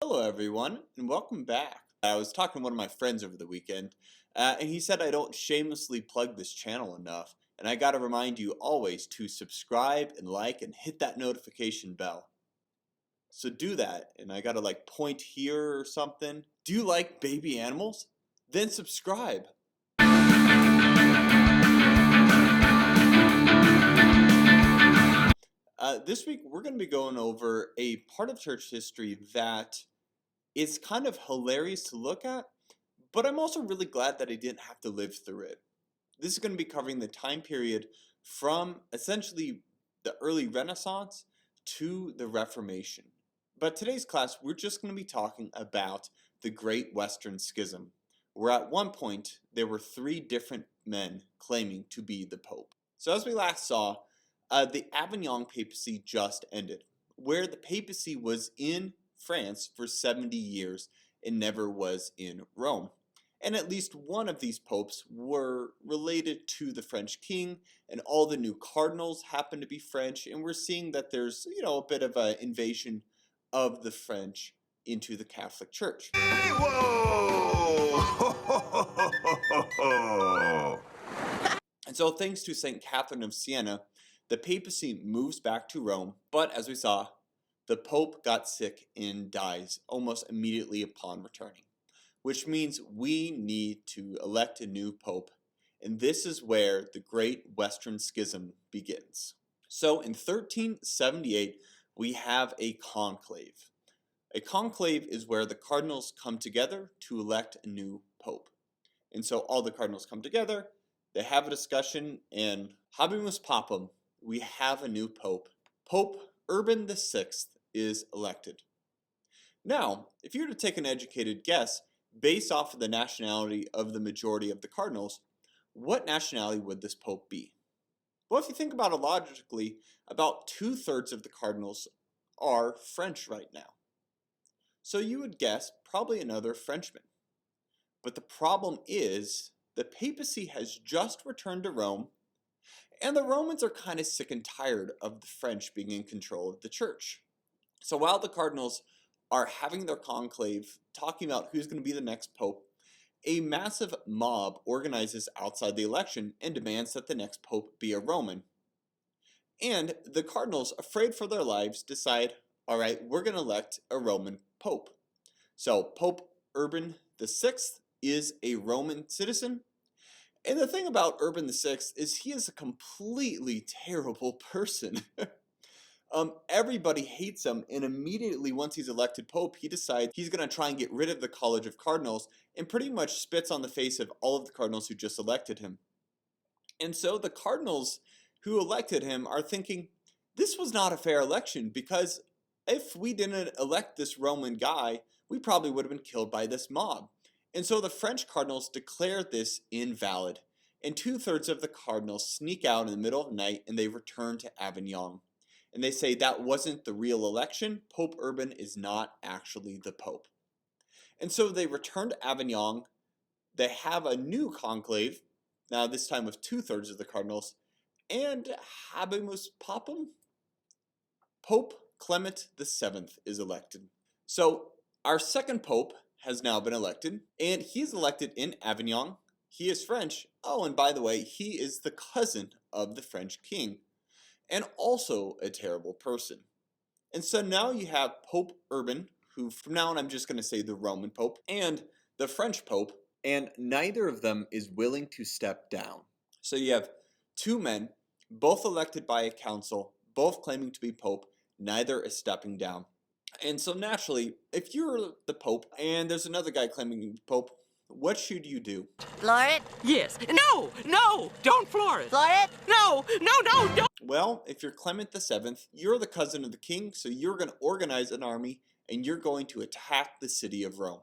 Hello, everyone, and welcome back. I was talking to one of my friends over the weekend, and he said I don't shamelessly plug this channel enough. And I got to remind you always to subscribe and like and hit that notification bell. So do that, and I got to like point here or something. Do you like baby animals? Then subscribe. This week we're going to be going over a part of church history that is kind of hilarious to look at, but I'm also really glad that I didn't have to live through it. This is going to be covering the time period from essentially the early Renaissance to the Reformation. But today's class, we're just going to be talking about the Great Western Schism, where at one point there were three different men claiming to be the Pope. So as we last saw, the Avignon papacy just ended, where the papacy was in France for 70 years and never was in Rome. And at least one of these popes were related to the French king, and all the new cardinals happen to be French, and we're seeing that there's, a bit of an invasion of the French into the Catholic Church. Whoa! And so thanks to St. Catherine of Siena, the papacy moves back to Rome, but as we saw, the Pope got sick and dies almost immediately upon returning, which means we need to elect a new Pope, and this is where the Great Western Schism begins. So in 1378, we have a conclave. A conclave is where the cardinals come together to elect a new Pope. And so all the cardinals come together, they have a discussion, and habemus papam, we have a new Pope. Pope Urban VI is elected. Now, if you were to take an educated guess, based off of the nationality of the majority of the cardinals, what nationality would this Pope be? Well, if you think about it logically, about 2/3 of the cardinals are French right now. So you would guess probably another Frenchman. But the problem is, the papacy has just returned to Rome, and the Romans are kind of sick and tired of the French being in control of the church. So while the cardinals are having their conclave, talking about who's going to be the next pope, a massive mob organizes outside the election and demands that the next pope be a Roman. And the cardinals, afraid for their lives, decide, all right, we're going to elect a Roman pope. So Pope Urban VI is a Roman citizen. And the thing about Urban VI is he is a completely terrible person. Everybody hates him, and immediately once he's elected Pope, he decides he's going to try and get rid of the College of Cardinals and pretty much spits on the face of all of the cardinals who just elected him. And so the cardinals who elected him are thinking, this was not a fair election, because if we didn't elect this Roman guy, we probably would have been killed by this mob. And so the French cardinals declared this invalid, and 2/3 of the cardinals sneak out in the middle of the night and they return to Avignon. And they say that wasn't the real election. Pope Urban is not actually the Pope. And so they return to Avignon. They have a new conclave, now this time with 2/3 of the cardinals, and habemus papam, Pope Clement VII is elected. So our second Pope has now been elected, and he's elected in Avignon. He is French. Oh, and by the way, he is the cousin of the French king, and also a terrible person. And so now you have Pope Urban, who from now on I'm just going to say the Roman Pope, and the French Pope, and neither of them is willing to step down. So you have two men, both elected by a council, both claiming to be Pope, neither is stepping down. And so naturally, if you're the Pope and there's another guy claiming to be Pope, what should you do? Floor it? Yes. No, don't floor it. Floor it? No, don't. Well, if you're Clement VII, you're the cousin of the king, so you're going to organize an army and you're going to attack the city of Rome.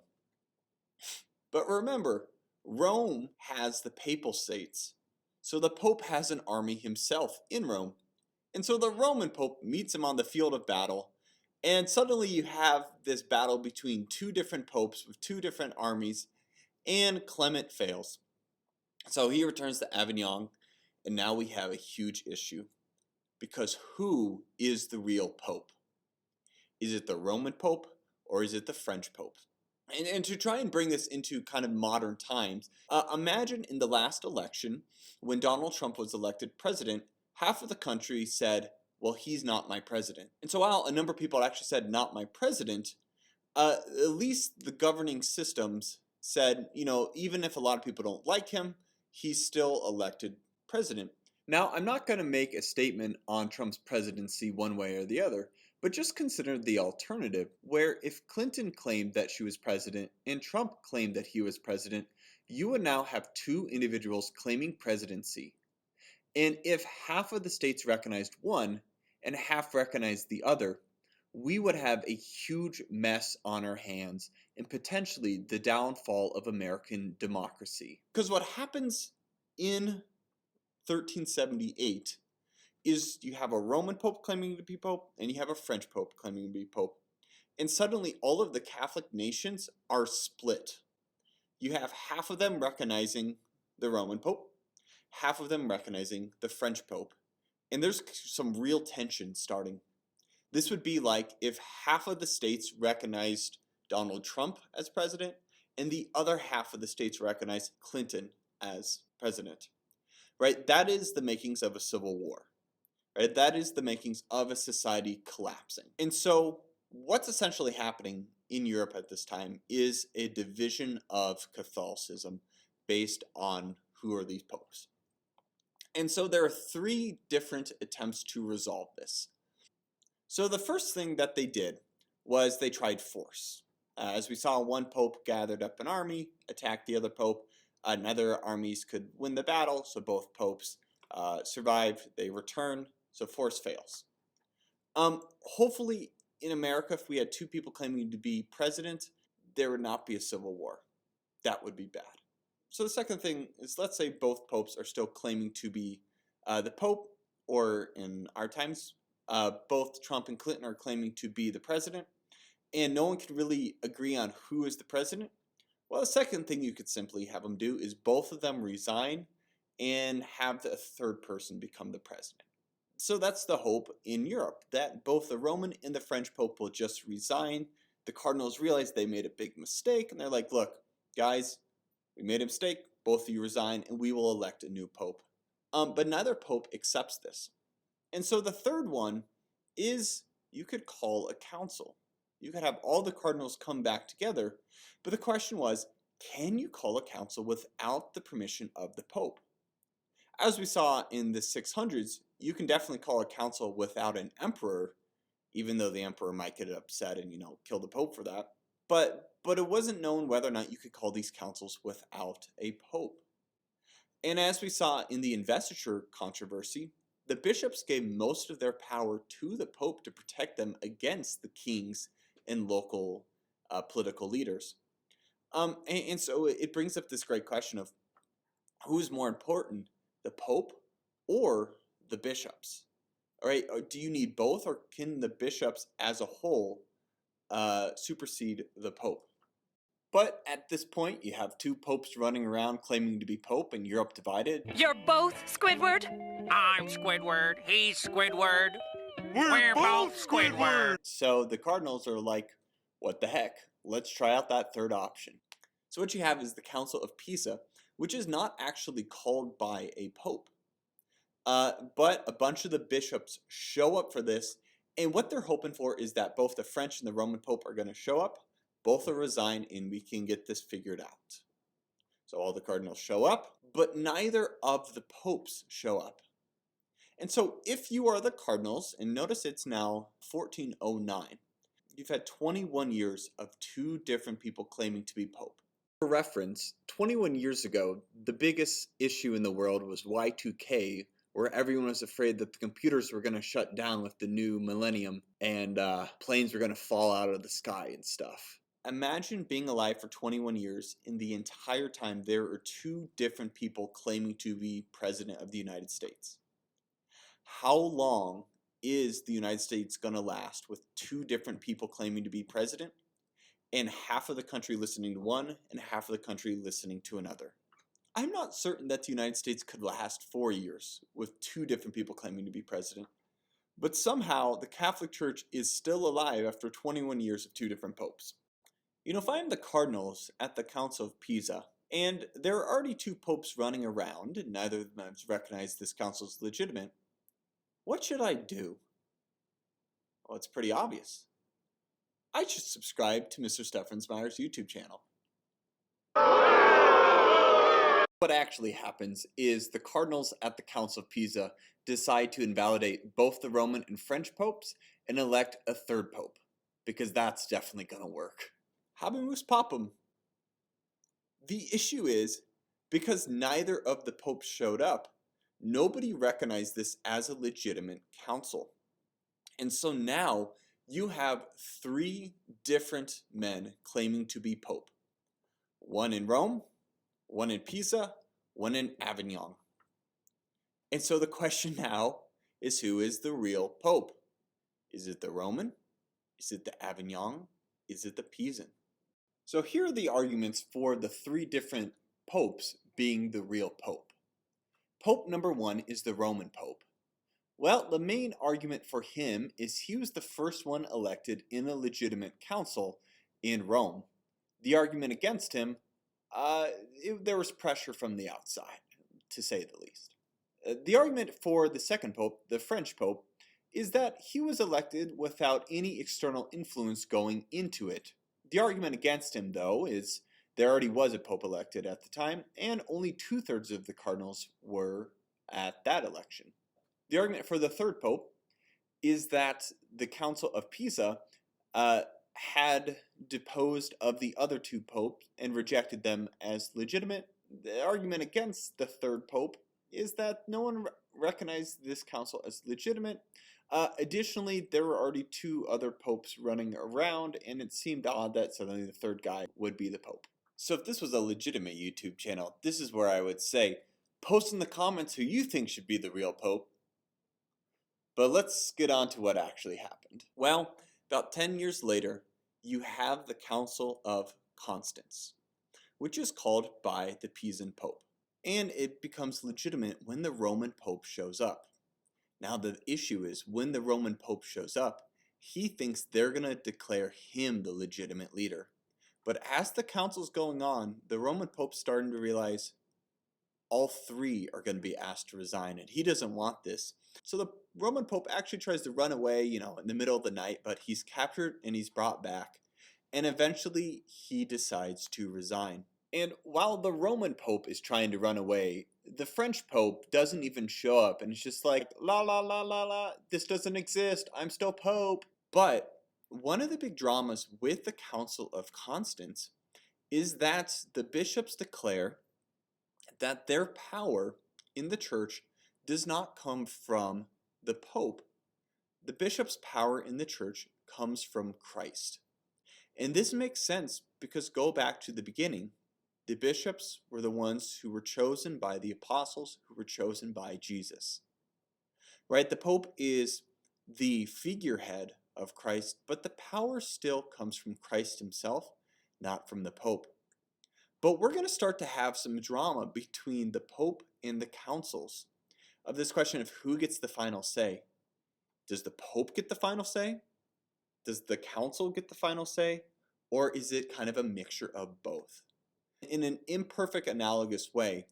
But remember, Rome has the papal states, so the Pope has an army himself in Rome. And so the Roman Pope meets him on the field of battle, and suddenly you have this battle between two different popes with two different armies, and Clement fails. So he returns to Avignon, and now we have a huge issue. Because who is the real Pope? Is it the Roman Pope or is it the French Pope? And to try and bring this into kind of modern times, imagine in the last election when Donald Trump was elected president, half of the country said, well, he's not my president. And so while a number of people actually said, not my president, at least the governing systems said, even if a lot of people don't like him, he's still elected president. Now, I'm not going to make a statement on Trump's presidency one way or the other, but just consider the alternative, where if Clinton claimed that she was president and Trump claimed that he was president, you would now have two individuals claiming presidency. And if half of the states recognized one and half recognized the other, we would have a huge mess on our hands and potentially the downfall of American democracy. Because what happens in 1378 is you have a Roman Pope claiming to be Pope and you have a French Pope claiming to be Pope. And suddenly all of the Catholic nations are split. You have half of them recognizing the Roman Pope, half of them recognizing the French Pope. And there's some real tension starting. This would be like if half of the states recognized Donald Trump as president and the other half of the states recognized Clinton as president. Right? That is the makings of a civil war. Right? That is the makings of a society collapsing. And so what's essentially happening in Europe at this time is a division of Catholicism based on who are these popes. And so there are three different attempts to resolve this. So the first thing that they did was they tried force. As we saw, one pope gathered up an army, attacked the other pope. Neither armies could win the battle, so both popes survived. They return, so force fails. Hopefully in America, if we had two people claiming to be president, there would not be a civil war. That would be bad. So the second thing is, let's say both popes are still claiming to be the pope, or in our times, both Trump and Clinton are claiming to be the president, and no one can really agree on who is the president. Well, the second thing you could simply have them do is both of them resign and have a third person become the president. So that's the hope in Europe, that both the Roman and the French Pope will just resign. The cardinals realize they made a big mistake, and they're like, look, guys, we made a mistake, both of you resign, and we will elect a new pope. But neither pope accepts this. And so the third one is you could call a council. You could have all the cardinals come back together, but the question was, can you call a council without the permission of the pope? As we saw in the 600s, you can definitely call a council without an emperor, even though the emperor might get upset and, kill the pope for that. But it wasn't known whether or not you could call these councils without a pope. And as we saw in the investiture controversy, the bishops gave most of their power to the pope to protect them against the kings and local political leaders. And so it brings up this great question of who's more important, the pope or the bishops? All right, do you need both, or can the bishops as a whole supersede the pope? But at this point, you have two popes running around claiming to be pope and Europe divided. You're both Squidward? I'm Squidward. He's Squidward. We're both Squidward. So the cardinals are like, what the heck? Let's try out that third option. So what you have is the Council of Pisa, which is not actually called by a pope. But a bunch of the bishops show up for this, and what they're hoping for is that both the French and the Roman Pope are going to show up, both will resign, and we can get this figured out. So all the cardinals show up, but neither of the popes show up. And so if you are the cardinals, and notice it's now 1409, you've had 21 years of two different people claiming to be pope. For reference, 21 years ago, the biggest issue in the world was Y2K, where everyone was afraid that the computers were going to shut down with the new millennium and planes were going to fall out of the sky and stuff. Imagine being alive for 21 years, and the entire time there are two different people claiming to be president of the United States. How long is the United States going to last with two different people claiming to be president, and half of the country listening to one and half of the country listening to another? I'm not certain that the United States could last 4 years with two different people claiming to be president. But somehow, the Catholic Church is still alive after 21 years of two different popes. If I'm the cardinals at the Council of Pisa, and there are already two popes running around, and neither of them has recognized this council as legitimate, what should I do? Well, it's pretty obvious. I should subscribe to Mr. Steffensmeyer's YouTube channel. What actually happens is the cardinals at the Council of Pisa decide to invalidate both the Roman and French popes and elect a third pope, because that's definitely going to work. Habemus Papam. The issue is, because neither of the popes showed up, nobody recognized this as a legitimate council. And so now you have three different men claiming to be pope. One in Rome, one in Pisa, one in Avignon. And so the question now is, who is the real pope? Is it the Roman? Is it the Avignon? Is it the Pisan? So here are the arguments for the three different popes being the real pope. Pope number one is the Roman pope. Well, the main argument for him is he was the first one elected in a legitimate council in Rome. The argument against him, there was pressure from the outside, to say the least. The argument for the second pope, the French pope, is that he was elected without any external influence going into it. The argument against him, though, is there already was a pope elected at the time, and only 2/3 of the cardinals were at that election. The argument for the third pope is that the Council of Pisa had deposed of the other two popes and rejected them as legitimate. The argument against the third pope is that no one recognized this council as legitimate. Additionally, there were already two other popes running around, and it seemed odd that suddenly the third guy would be the pope. So if this was a legitimate YouTube channel, this is where I would say, post in the comments who you think should be the real pope. But let's get on to what actually happened. Well, about 10 years later, you have the Council of Constance, which is called by the Pisan Pope. And it becomes legitimate when the Roman Pope shows up. Now the issue is, when the Roman Pope shows up, he thinks they're going to declare him the legitimate leader. But as the council's going on, the Roman Pope's starting to realize all three are going to be asked to resign, and he doesn't want this. So the Roman Pope actually tries to run away, in the middle of the night, but he's captured and he's brought back. And eventually he decides to resign. And while the Roman Pope is trying to run away, the French Pope doesn't even show up, and it's just like, la la la la la, this doesn't exist, I'm still Pope. But one of the big dramas with the Council of Constance is that the bishops declare that their power in the church does not come from the Pope. The bishop's power in the church comes from Christ. And this makes sense because go back to the beginning. The bishops were the ones who were chosen by the apostles, who were chosen by Jesus. Right? The Pope is the figurehead of Christ, but the power still comes from Christ himself, not from the Pope. But we're going to start to have some drama between the Pope and the councils of this question of who gets the final say. Does the Pope get the final say? Does the council get the final say? Or is it kind of a mixture of both? In an imperfect analogous way,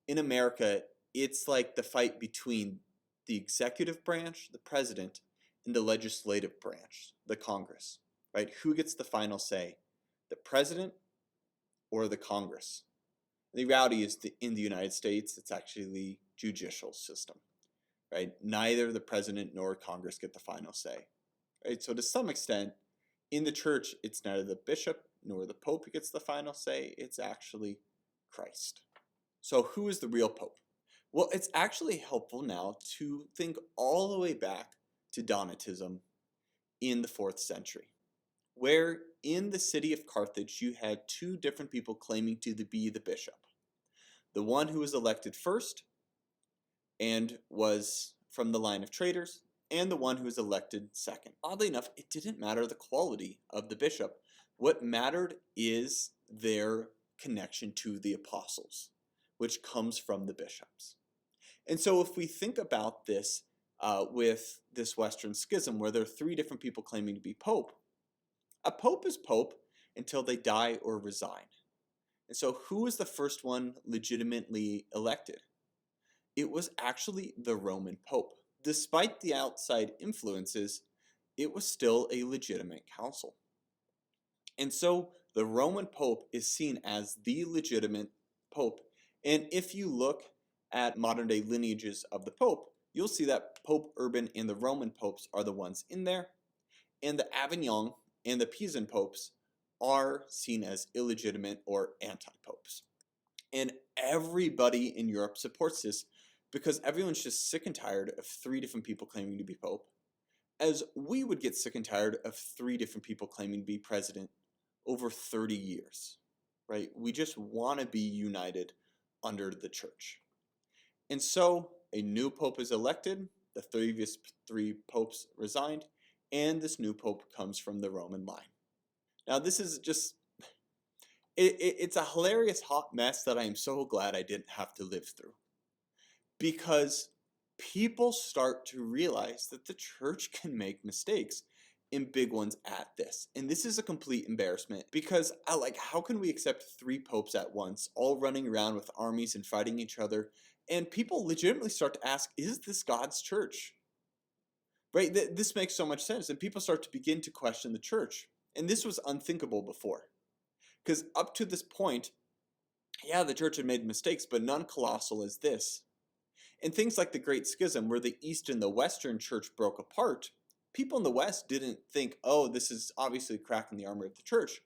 in America, it's like the fight between the executive branch, the president, and the legislative branch, the Congress, right? Who gets the final say? The president or the Congress? The reality is that in the United States, it's actually the judicial system, right? Neither the president nor Congress get the final say, right? So to some extent, in the church, it's neither the bishop nor the pope who gets the final say, it's actually Christ. So who is the real pope? Well, it's actually helpful now to think all the way back to Donatism in the 4th century, where in the city of Carthage you had two different people claiming to be the bishop. The one who was elected first and was from the line of traitors, and the one who was elected second. Oddly enough, it didn't matter the quality of the bishop. What mattered is their connection to the apostles, which comes from the bishops. And so if we think about this with this Western Schism, where there are three different people claiming to be pope. A pope is pope until they die or resign. And so who was the first one legitimately elected? It was actually the Roman Pope. Despite the outside influences, it was still a legitimate council. And so the Roman Pope is seen as the legitimate Pope. And if you look at modern day lineages of the Pope, you'll see that Pope Urban and the Roman popes are the ones in there. And the Avignon and the Pisan popes are seen as illegitimate or anti-popes. And everybody in Europe supports this because everyone's just sick and tired of three different people claiming to be pope, as we would get sick and tired of three different people claiming to be president over 30 years, right? We just want to be united under the church. And so a new pope is elected, the previous three popes resigned, and this new pope comes from the Roman line. Now this is just, it's a hilarious hot mess that I am so glad I didn't have to live through. Because people start to realize that the church can make mistakes, and big ones at this. And this is a complete embarrassment because how can we accept three popes at once, all running around with armies and fighting each other? And people legitimately start to ask, is this God's church? Right? This makes so much sense. And people start to begin to question the church. And this was unthinkable before. Because up to this point, yeah, the church had made mistakes, but none colossal as this. And things like the Great Schism, where the East and the Western church broke apart, people in the West didn't think, oh, this is obviously a crack in the armor of the church.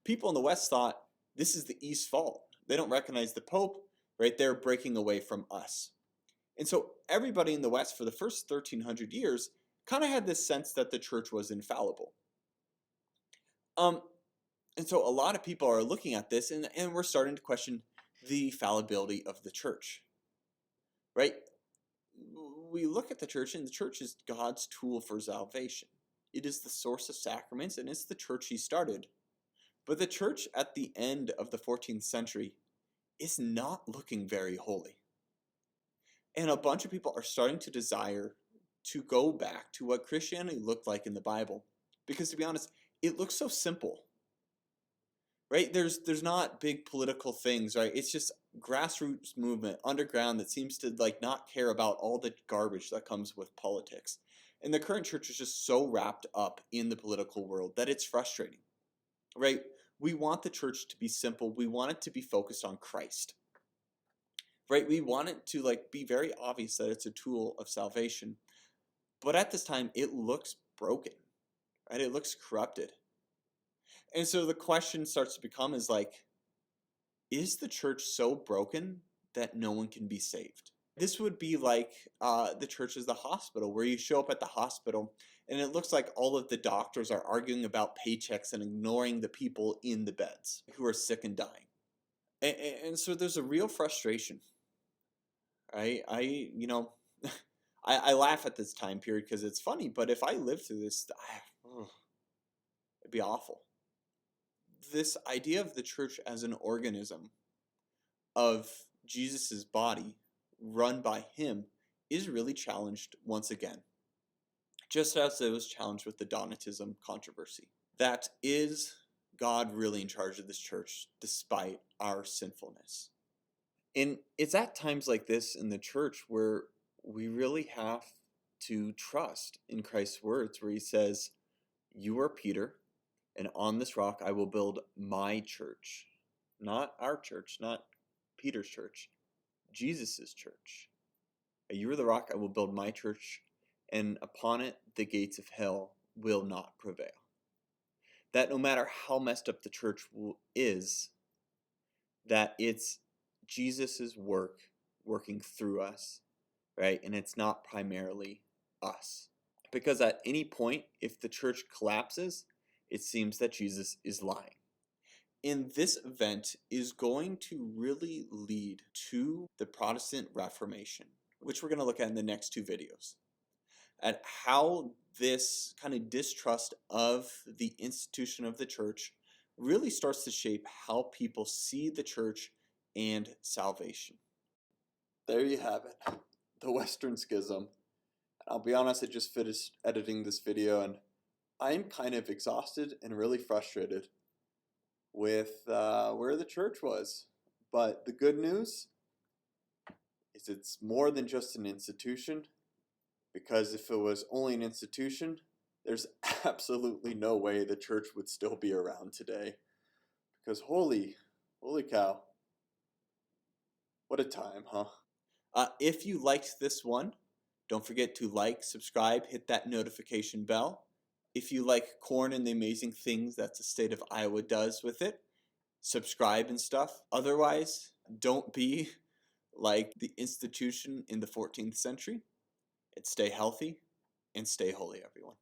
People in the West thought, this is the East's fault. They don't recognize the Pope, right? They're breaking away from us. And so everybody in the West for the first 1300 years kind of had this sense that the church was infallible. And so a lot of people are looking at this and we're starting to question the fallibility of the church, right? We look at the church, and the church is God's tool for salvation. It is the source of sacraments, and it's the church he started. But the church at the end of the 14th century is not looking very holy. And a bunch of people are starting to desire to go back to what Christianity looked like in the Bible. Because to be honest, it looks so simple. Right? There's not big political things, right? It's just grassroots movement, underground, that seems to not care about all the garbage that comes with politics. And the current church is just so wrapped up in the political world that it's frustrating. Right? We want the church to be simple. We want it to be focused on Christ. Right? We want it to be very obvious that it's a tool of salvation. But at this time, it looks broken. Right? It looks corrupted. And so the question starts to become is is the church so broken that no one can be saved? This would be like the church is the hospital, where you show up at the hospital and it looks like all of the doctors are arguing about paychecks and ignoring the people in the beds who are sick and dying. And so there's a real frustration. Right? I laugh at this time period because it's funny, but if I lived through this, it'd be awful. This idea of the church as an organism of Jesus's body run by him is really challenged once again, just as it was challenged with the Donatism controversy. That is God really in charge of this church despite our sinfulness? And it's at times like this in the church where we really have to trust in Christ's words, where he says, you are Peter, and on this rock I will build my church. Not our church, not Peter's church, Jesus' church. You are the rock, I will build my church, and upon it the gates of hell will not prevail. That no matter how messed up the church is, that it's Jesus' work working through us, right? And it's not primarily us. Because at any point, if the church collapses, it seems that Jesus is lying. And this event is going to really lead to the Protestant Reformation, which we're going to look at in the next two videos, at how this kind of distrust of the institution of the church really starts to shape how people see the church and salvation. There you have it, the Western Schism. I'll be honest, I just finished editing this video and I'm kind of exhausted and really frustrated with where the church was. But the good news is it's more than just an institution, because if it was only an institution, there's absolutely no way the church would still be around today. Because holy cow, what a time, huh? If you liked this one, don't forget to like, subscribe, hit that notification bell. If you like corn and the amazing things that the state of Iowa does with it, subscribe and stuff. Otherwise, don't be like the institution in the 14th century. And stay healthy and stay holy, everyone.